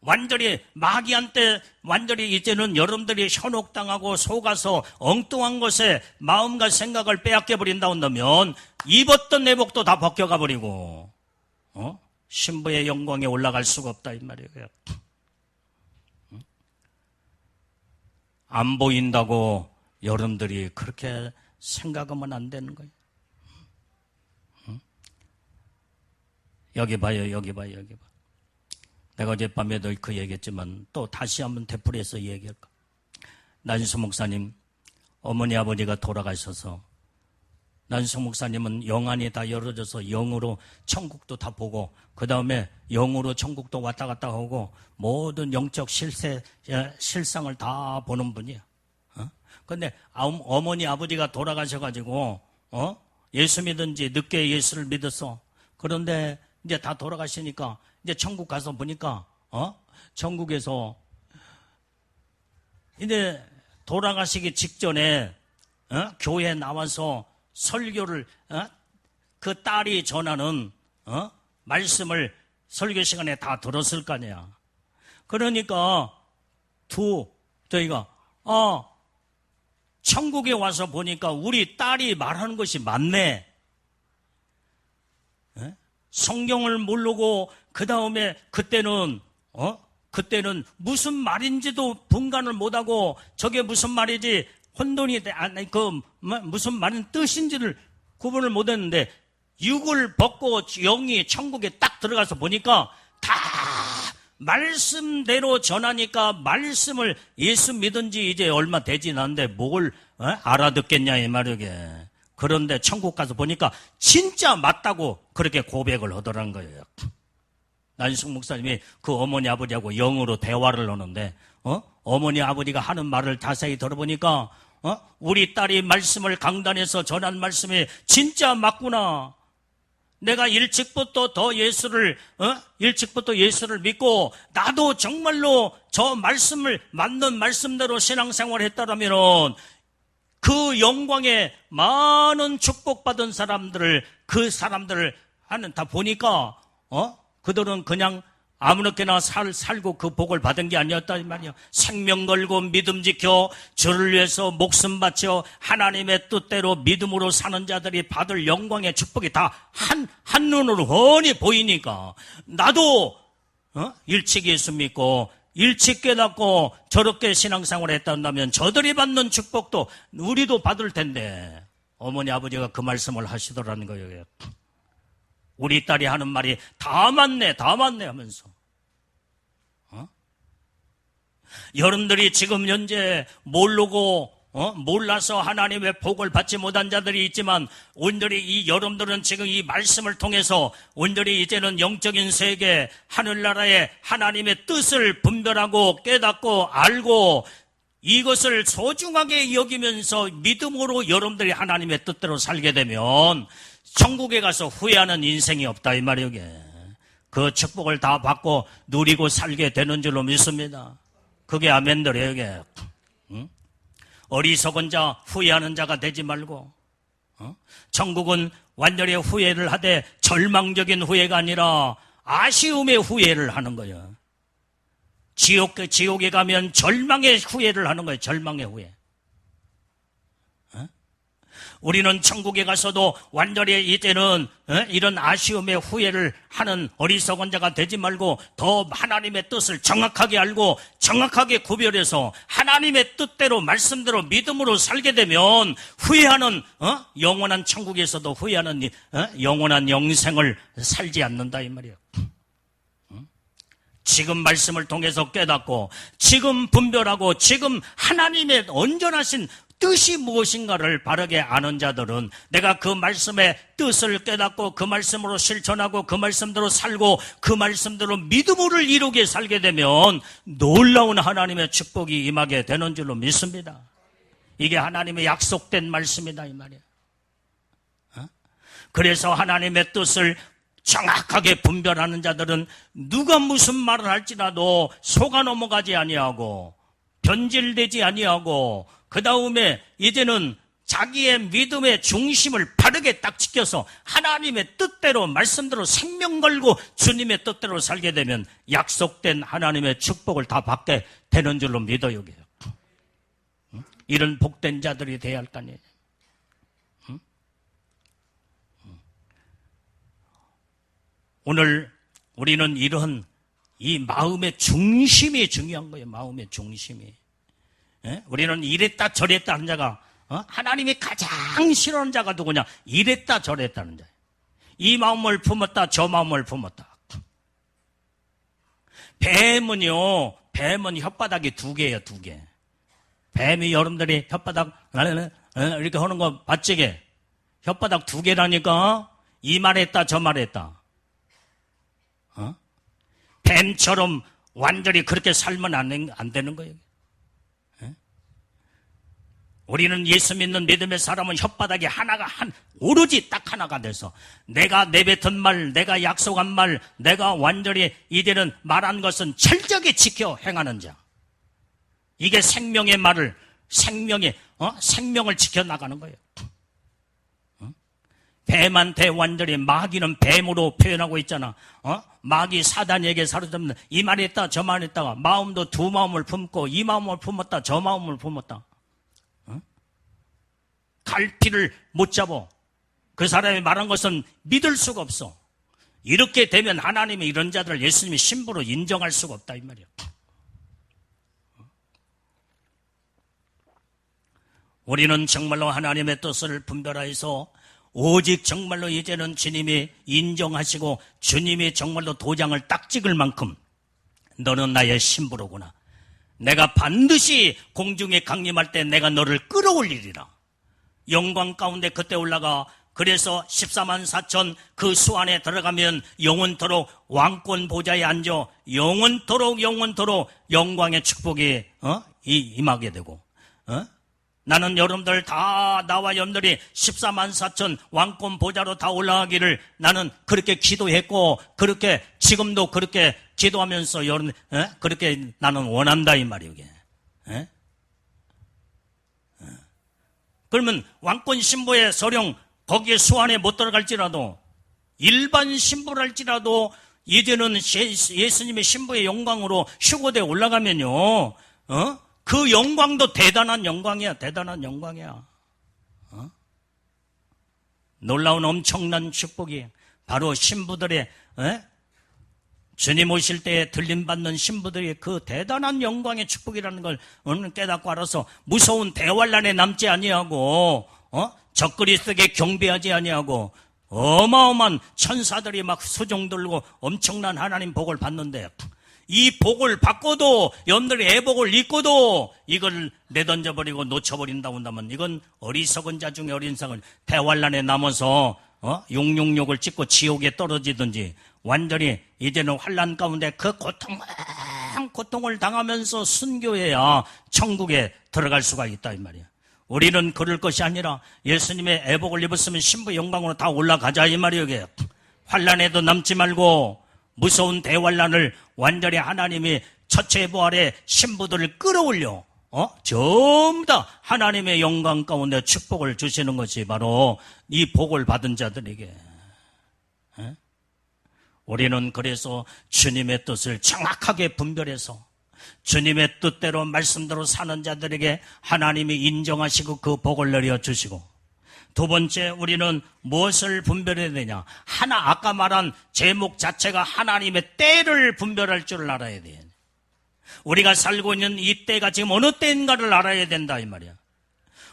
완전히 마귀한테 완전히 이제는 여러분들이 현혹당하고 속아서 엉뚱한 것에 마음과 생각을 빼앗겨 버린다 한다면 입었던 예복도 다 벗겨가 버리고 신부의 영광에 올라갈 수가 없다 이 말이에요. 안 보인다고 여러분들이 그렇게 생각하면 안 되는 거예요. 여기 봐요, 여기 봐요, 여기 봐. 내가 어젯밤에도 그 얘기했지만 또 다시 한번 되풀이해서 얘기할까. 난수 목사님, 어머니 아버지가 돌아가셔서 난수 목사님은 영안이 다 열어져서 영으로 천국도 다 보고 그 다음에 영으로 천국도 왔다 갔다 하고 모든 영적 실상을 다 보는 분이야. 근데 어머니 아버지가 돌아가셔가지고 예수 믿은지 늦게 예수를 믿었어. 그런데 이제 다 돌아가시니까 이제 천국 가서 보니까 천국에서 이제 돌아가시기 직전에 교회에 나와서 설교를 그 딸이 전하는 말씀을 설교 시간에 다 들었을 거 아니야. 그러니까 저희가 천국에 와서 보니까 우리 딸이 말하는 것이 맞네. 성경을 모르고 그 다음에 그때는 무슨 말인지도 분간을 못하고 저게 무슨 말이지 혼돈이 무슨 말인 뜻인지를 구분을 못했는데 육을 벗고 영이 천국에 딱 들어가서 보니까 다 말씀대로 전하니까 말씀을 예수 믿은 지 이제 얼마 되진 않는데 뭘 알아듣겠냐 이 말이게. 그런데 천국 가서 보니까 진짜 맞다고 그렇게 고백을 하더란 거예요. 난숙 목사님이 그 어머니 아버지하고 영어로 대화를 하는데 어머니 아버지가 하는 말을 자세히 들어보니까 우리 딸이 말씀을 강단에서 전한 말씀이 진짜 맞구나. 내가 일찍부터 예수를 믿고 나도 정말로 저 말씀을 맞는 말씀대로 신앙생활을 했다라면 그 영광에 많은 축복받은 그 사람들을 다 보니까 그들은 그냥 아무렇게나 살고 그 복을 받은 게 아니었다 이 말이야. 생명 걸고 믿음 지켜 주를 위해서 목숨 바쳐 하나님의 뜻대로 믿음으로 사는 자들이 받을 영광의 축복이 다 한눈으로 훤히 보이니까 나도 일찍 예수 믿고 일찍 깨닫고 저렇게 신앙생활을 했다면 저들이 받는 축복도 우리도 받을 텐데 어머니 아버지가 그 말씀을 하시더라는 거예요. 우리 딸이 하는 말이 다 맞네 하면서. 여러분들이 지금 현재 몰라서 하나님의 복을 받지 못한 자들이 있지만 온전히 여러분들은 지금 이 말씀을 통해서 온전히 이제는 영적인 세계 하늘나라의 하나님의 뜻을 분별하고 깨닫고 알고 이것을 소중하게 여기면서 믿음으로 여러분들이 하나님의 뜻대로 살게 되면 천국에 가서 후회하는 인생이 없다 이 말이에요. 그 축복을 다 받고 누리고 살게 되는 줄로 믿습니다. 그게 아멘들이에요. 어리석은 자 후회하는 자가 되지 말고 천국은 완전히 후회를 하되 절망적인 후회가 아니라 아쉬움의 후회를 하는 거예요. 지옥에 가면 절망의 후회를 하는 거예요. 절망의 후회. 우리는 천국에 가서도 완전히 이제는 이런 아쉬움의 후회를 하는 어리석은 자가 되지 말고 더 하나님의 뜻을 정확하게 알고 정확하게 구별해서 하나님의 뜻대로 말씀대로 믿음으로 살게 되면 후회하는 영원한 천국에서도 후회하는 영원한 영생을 살지 않는다 이 말이에요. 지금 말씀을 통해서 깨닫고 지금 분별하고 지금 하나님의 온전하신 뜻이 무엇인가를 바르게 아는 자들은 내가 그 말씀의 뜻을 깨닫고 그 말씀으로 실천하고 그 말씀대로 살고 그 말씀대로 믿음으로 이루게 살게 되면 놀라운 하나님의 축복이 임하게 되는 줄로 믿습니다. 이게 하나님의 약속된 말씀이다 이 말이야. 그래서 하나님의 뜻을 정확하게 분별하는 자들은 누가 무슨 말을 할지라도 속아 넘어가지 아니하고 변질되지 아니하고 그 다음에 이제는 자기의 믿음의 중심을 바르게 딱 지켜서 하나님의 뜻대로 말씀대로 생명 걸고 주님의 뜻대로 살게 되면 약속된 하나님의 축복을 다 받게 되는 줄로 믿어요. 이런 복된 자들이 되어야 할 거 아니에요. 오늘 우리는 이런 이 마음의 중심이 중요한 거예요. 마음의 중심이. 우리는 이랬다 저랬다 하는 자가 하나님이 가장 싫어하는 자가 누구냐? 이랬다 저랬다 하는 자예요. 이 마음을 품었다 저 마음을 품었다. 뱀은 혓바닥이 2개예요. 2개. 뱀이 여러분들이 혓바닥 이렇게 하는 거 봤지? 혓바닥 2개라니까 이 말했다 저 말했다. 뱀처럼 완전히 그렇게 살면 안 되는 거예요. 우리는 예수 믿는 믿음의 사람은 혓바닥이 하나가 오로지 딱 하나가 돼서 내가 내뱉은 말, 내가 약속한 말, 내가 완전히 이제는 말한 것은 철저하게 지켜 행하는 자. 이게 생명의 말을 생명을 지켜나가는 거예요. 뱀한테 완전히 마귀는 뱀으로 표현하고 있잖아. 마귀 사단에게 사로잡는 이 말했다 저 말했다가 마음도 2 마음을 품고 이 마음을 품었다 저 마음을 품었다. 갈피를 못 잡아. 그 사람이 말한 것은 믿을 수가 없어. 이렇게 되면 하나님의 이런 자들을 예수님이 신부로 인정할 수가 없다 이 말이야. 우리는 정말로 하나님의 뜻을 분별하여서 오직 정말로 이제는 주님이 인정하시고 주님이 정말로 도장을 딱 찍을 만큼 너는 나의 신부로구나. 내가 반드시 공중에 강림할 때 내가 너를 끌어올리리라. 영광 가운데 그때 올라가 그래서 14만 4천 그 수 안에 들어가면 영원토록 왕권 보좌에 앉아 영원토록 영광의 축복이 임하게 되고 나는 여러분들 다 나와 여러분들이 14만 4천 왕권 보좌로 다 올라가기를 나는 그렇게 기도했고 그렇게 지금도 그렇게 기도하면서 여러분 그렇게 나는 원한다 이 말이에요. 그러면 왕권 신부의 서령 거기에 수 안에 못 들어갈지라도 일반 신부랄지라도 이제는 예수님의 신부의 영광으로 휴거대에 올라가면요 그 영광도 대단한 영광이야. 놀라운 엄청난 축복이 바로 신부들의 주님 오실 때에 들림받는 신부들의 그 대단한 영광의 축복이라는 걸 오늘 깨닫고 알아서 무서운 대환란에 남지 아니하고 적그리스도에게 경배하지 아니하고 어마어마한 천사들이 막 수종 들고 엄청난 하나님 복을 받는데 이 복을 받고도 여러분들이 애복을 입고도 이걸 내던져버리고 놓쳐버린다고 한다면 이건 어리석은 자 중에 어리석은 대환란에 남아서 666을 찍고 지옥에 떨어지든지 완전히 이제는 환란 가운데 그 고통을 당하면서 순교해야 천국에 들어갈 수가 있다 이 말이야. 우리는 그럴 것이 아니라 예수님의 애복을 입었으면 신부 영광으로 다 올라가자 이 말이에요. 환란에도 남지 말고 무서운 대환란을 완전히 하나님이 첫째 부활의 신부들을 끌어올려 전부 다 하나님의 영광 가운데 축복을 주시는 것이 바로 이 복을 받은 자들에게. 우리는 그래서 주님의 뜻을 정확하게 분별해서 주님의 뜻대로 말씀대로 사는 자들에게 하나님이 인정하시고 그 복을 내려주시고, 두 번째 우리는 무엇을 분별해야 되냐? 아까 말한 제목 자체가 하나님의 때를 분별할 줄 알아야 돼. 우리가 살고 있는 이 때가 지금 어느 때인가를 알아야 된다 이 말이야.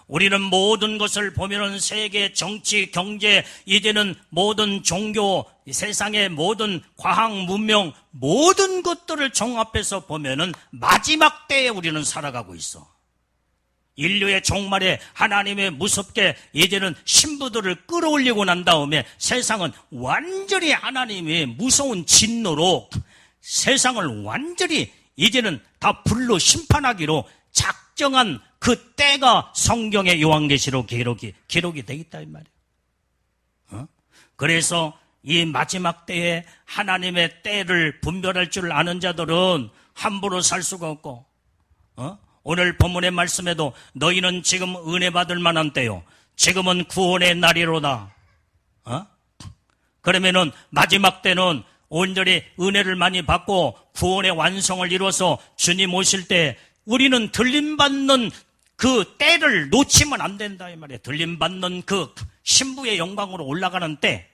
우리는 모든 것을 보면은 세계, 정치, 경제, 이제는 모든 종교, 이 세상의 모든 과학, 문명, 모든 것들을 종합해서 보면은 마지막 때에 우리는 살아가고 있어. 인류의 종말에 하나님의 무섭게 이제는 신부들을 끌어올리고 난 다음에 세상은 완전히 하나님의 무서운 진노로 세상을 완전히 이제는 다 불로 심판하기로 작정한 그 때가 성경의 요한계시록 기록이 되어 있다 이 말이에요. 그래서 이 마지막 때에 하나님의 때를 분별할 줄 아는 자들은 함부로 살 수가 없고, 오늘 본문의 말씀에도 너희는 지금 은혜 받을 만한 때요, 지금은 구원의 날이로다. 그러면은 마지막 때는 온전히 은혜를 많이 받고 구원의 완성을 이루어서 주님 오실 때 우리는 들림받는 그 때를 놓치면 안 된다 이 말이에요. 들림받는 그 신부의 영광으로 올라가는 때,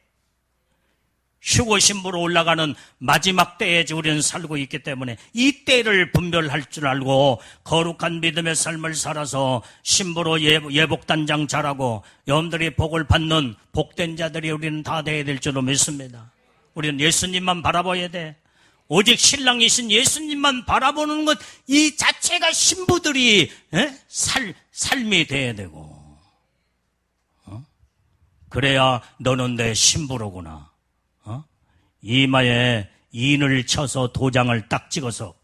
휴거 신부로 올라가는 마지막 때에 우리는 살고 있기 때문에 이 때를 분별할 줄 알고 거룩한 믿음의 삶을 살아서 신부로 예복단장 잘하고 여러분들이 복을 받는 복된 자들이 우리는 다 돼야 될 줄로 믿습니다. 우리는 예수님만 바라봐야 돼. 오직 신랑이신 예수님만 바라보는 것 이 자체가 신부들이 삶이 돼야 되고, 그래야 너는 내 신부로구나. 이마에 인을 쳐서 도장을 딱 찍어서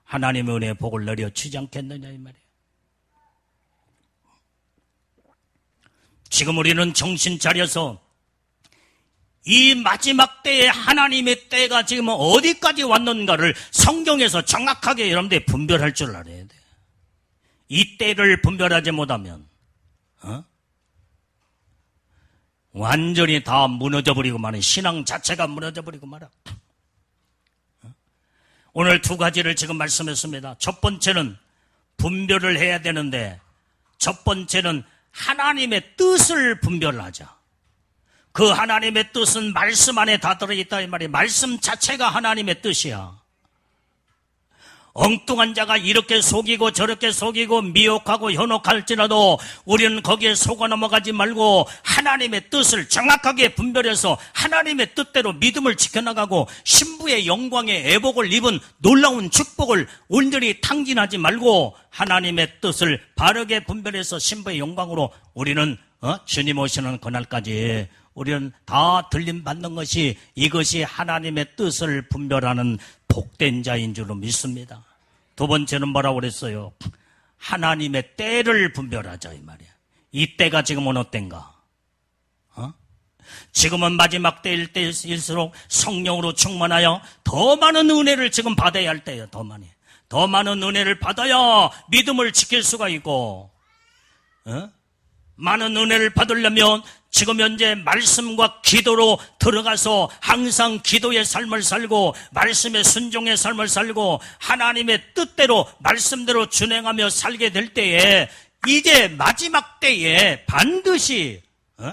하나님의 은혜의 복을 내려주지 않겠느냐 이 말이에요. 지금 우리는 정신 차려서 이 마지막 때에 하나님의 때가 지금 어디까지 왔는가를 성경에서 정확하게 여러분들이 분별할 줄 알아야 돼요. 이 때를 분별하지 못하면 완전히 다 무너져버리고 말아. 신앙 자체가 무너져버리고 말아. 오늘 두 가지를 지금 말씀했습니다. 첫 번째는 분별을 해야 되는데, 첫 번째는 하나님의 뜻을 분별하자. 그 하나님의 뜻은 말씀 안에 다 들어있다 이 말이에요. 말씀 자체가 하나님의 뜻이야. 엉뚱한 자가 이렇게 속이고 저렇게 속이고 미혹하고 현혹할지라도 우리는 거기에 속아 넘어가지 말고 하나님의 뜻을 정확하게 분별해서 하나님의 뜻대로 믿음을 지켜나가고 신부의 영광의 애복을 입은 놀라운 축복을 온전히 탕진하지 말고 하나님의 뜻을 바르게 분별해서 신부의 영광으로 우리는 주님 오시는 그날까지 우리는 다 들림받는 것이, 이것이 하나님의 뜻을 분별하는 복된 자인 줄로 믿습니다. 두 번째는 뭐라고 그랬어요? 하나님의 때를 분별하자 이 말이야. 이 때가 지금 어느 때인가? 지금은 마지막 때일 때일수록 성령으로 충만하여 더 많은 은혜를 지금 받아야 할 때예요. 더 많은 은혜를 받아야 믿음을 지킬 수가 있고, 많은 은혜를 받으려면 지금 현재 말씀과 기도로 들어가서 항상 기도의 삶을 살고 말씀의 순종의 삶을 살고 하나님의 뜻대로 말씀대로 준행하며 살게 될 때에 이제 마지막 때에 반드시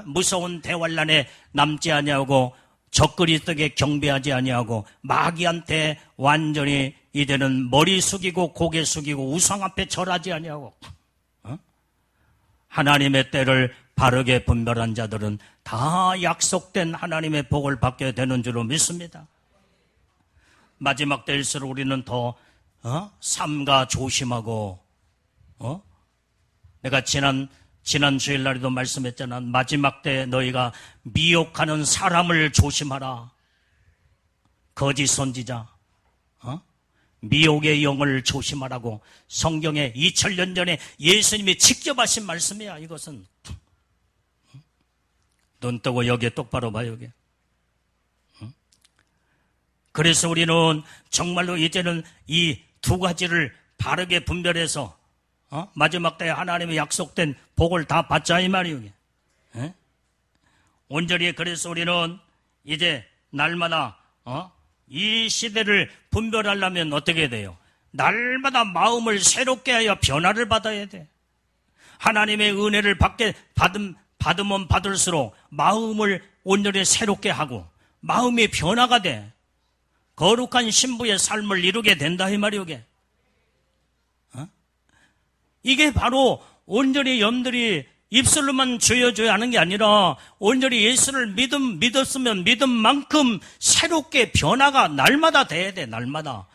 무서운 대환란에 남지 아니하고 적그리스도에게 경배하지 아니하고 마귀한테 완전히 이제는 머리 숙이고 고개 숙이고 우상 앞에 절하지 아니하고 하나님의 때를 바르게 분별한 자들은 다 약속된 하나님의 복을 받게 되는 줄로 믿습니다. 마지막 때일수록 우리는 더 삼가 조심하고, 내가 지난 주일날에도 말씀했잖아. 마지막 때 너희가 미혹하는 사람을 조심하라. 거짓 선지자, 미혹의 영을 조심하라고 성경에 2000년 전에 예수님이 직접 하신 말씀이야. 이것은 눈 뜨고 여기에 똑바로 봐. 여기. 그래서 우리는 정말로 이제는 이 두 가지를 바르게 분별해서 마지막 때에 하나님의 약속된 복을 다 받자 이 말이에요. 온전히 그래서 우리는 이제 날마다 이 시대를 분별하려면 어떻게 돼요? 날마다 마음을 새롭게 하여 변화를 받아야 돼. 하나님의 은혜를 받으면 받을수록 마음을 온전히 새롭게 하고 마음이 변화가 돼. 거룩한 신부의 삶을 이루게 된다 이 말이오. 이게 바로 온전히 여러분들이 입술로만 주여 하는 게 아니라 온전히 예수를 믿었으면 믿음만큼 새롭게 변화가 날마다 돼야 돼. 날마다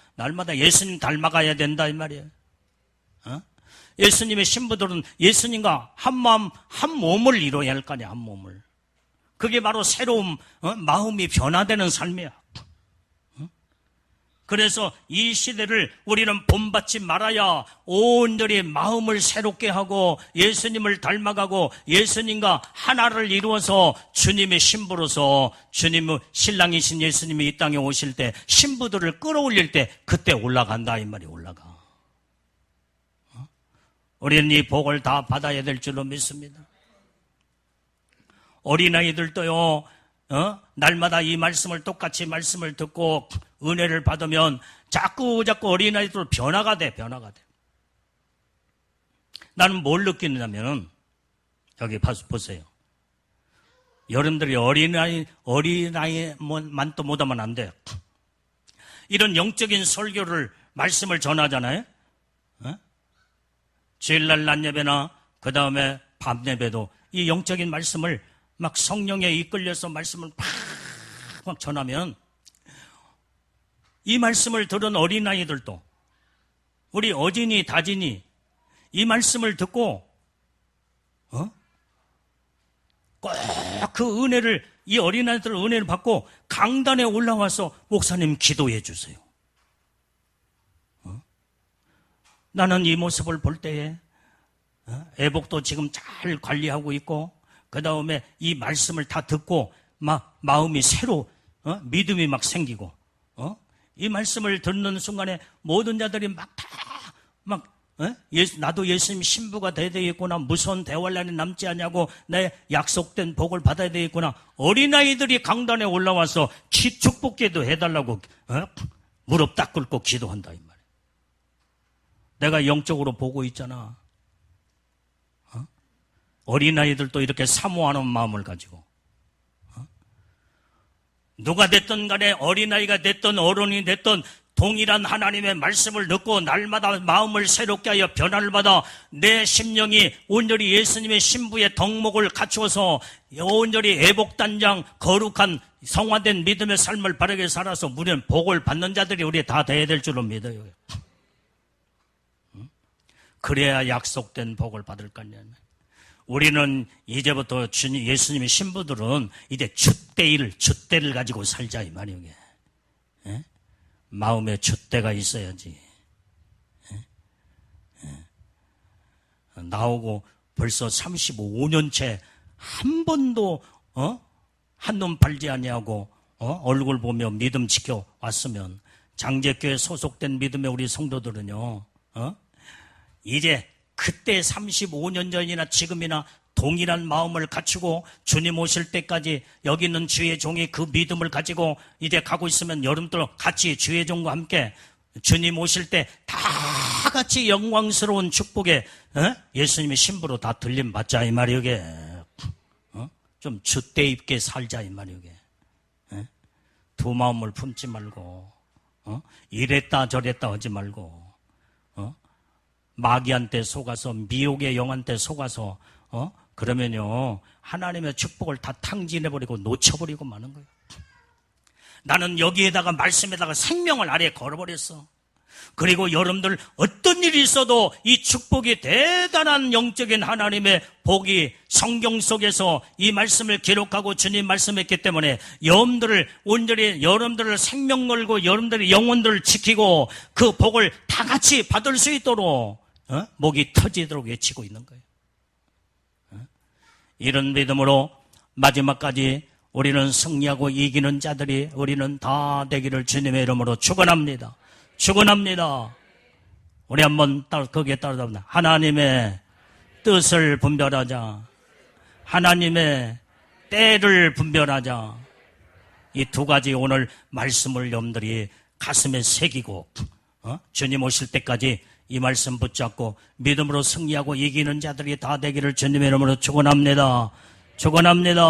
예수님 닮아가야 된다 이 말이에요. 예수님의 신부들은 예수님과 한 마음 한 몸을 이루어야 할 거 아니야. 한 몸을. 그게 바로 새로운 마음이 변화되는 삶이야. 그래서 이 시대를 우리는 본받지 말아야 온전히 마음을 새롭게 하고 예수님을 닮아가고 예수님과 하나를 이루어서 주님의 신부로서 주님의 신랑이신 예수님이 이 땅에 오실 때 신부들을 끌어올릴 때 그때 올라간다 이 말이 올라가. 우리는 이 복을 다 받아야 될 줄로 믿습니다. 어린아이들도요, 날마다 이 말씀을 똑같이 말씀을 듣고 은혜를 받으면 자꾸 어린아이들 변화가 돼. 나는 뭘 느끼느냐면, 여기 보세요. 여러분들이 어린아이만 또 못하면 안 돼요. 이런 영적인 설교를, 말씀을 전하잖아요. 주일날 낮 예배나 그 다음에 밤 예배도 이 영적인 말씀을 막 성령에 이끌려서 말씀을 막 전하면 이 말씀을 들은 어린아이들도 우리 어진이 다진이 이 말씀을 듣고 꼭 그 은혜를 이 어린아이들 은혜를 받고 강단에 올라와서 목사님 기도해 주세요. 나는 이 모습을 볼 때에 애복도 지금 잘 관리하고 있고 그 다음에 이 말씀을 다 듣고 막 마음이 새로 믿음이 막 생기고 이 말씀을 듣는 순간에 모든 자들이 나도 예수님 신부가 돼야 되겠구나, 무서운 대환란이 남지 않냐고 내 약속된 복을 받아야 되겠구나. 어린아이들이 강단에 올라와서 축복기도 해달라고 무릎 딱 꿇고 기도한다 이 말이에요. 내가 영적으로 보고 있잖아. 어린아이들도 이렇게 사모하는 마음을 가지고 누가 됐든 간에 어린아이가 됐든 어른이 됐든 동일한 하나님의 말씀을 듣고 날마다 마음을 새롭게 하여 변화를 받아 내 심령이 온전히 예수님의 신부의 덕목을 갖추어서 온전히 애복단장 거룩한 성화된 믿음의 삶을 바르게 살아서 우리는 복을 받는 자들이 우리 다 돼야 될 줄로 믿어요. 그래야 약속된 복을 받을 거 아니에요. 우리는 이제부터 예수님의 신부들은 이제 줏대를 가지고 살자 이 말이에요. 예? 마음에 줏대가 있어야지. 나오고 벌써 35년째 한 번도 한눈 팔지 아니하고 얼굴 보며 믿음 지켜 왔으면 장제교회 소속된 믿음의 우리 성도들은요. 이제 그때 35년 전이나 지금이나 동일한 마음을 갖추고 주님 오실 때까지 여기 있는 주의 종이 그 믿음을 가지고 이제 가고 있으면 여러분들 같이 주의 종과 함께 주님 오실 때 다 같이 영광스러운 축복에 예수님의 신부로 다 들림 받자 이 말이요. 좀 줏대 있게 살자 이 말이요. 두 마음을 품지 말고 이랬다 저랬다 하지 말고 마귀한테 속아서 미혹의 영한테 속아서 그러면요 하나님의 축복을 다 탕진해버리고 놓쳐버리고 마는 거예요. 나는 여기에다가 말씀에다가 생명을 아래 걸어버렸어. 그리고 여러분들 어떤 일이 있어도 이 축복이 대단한 영적인 하나님의 복이 성경 속에서 이 말씀을 기록하고 주님 말씀했기 때문에 여러분들을 온전히 여러분들을 생명 걸고 여러분들의 영혼들을 지키고 그 복을 다 같이 받을 수 있도록 목이 터지도록 외치고 있는 거예요. 이런 믿음으로 마지막까지 우리는 승리하고 이기는 자들이 우리는 다 되기를 주님의 이름으로 축원합니다. 축원합니다. 우리 한번 거기에 따라갑니다. 하나님의 뜻을 분별하자. 하나님의 때를 분별하자. 이 두 가지 오늘 말씀을 여러분들이 가슴에 새기고 주님 오실 때까지 이 말씀 붙잡고 믿음으로 승리하고 이기는 자들이 다 되기를 주님의 이름으로 축원합니다. 축원합니다.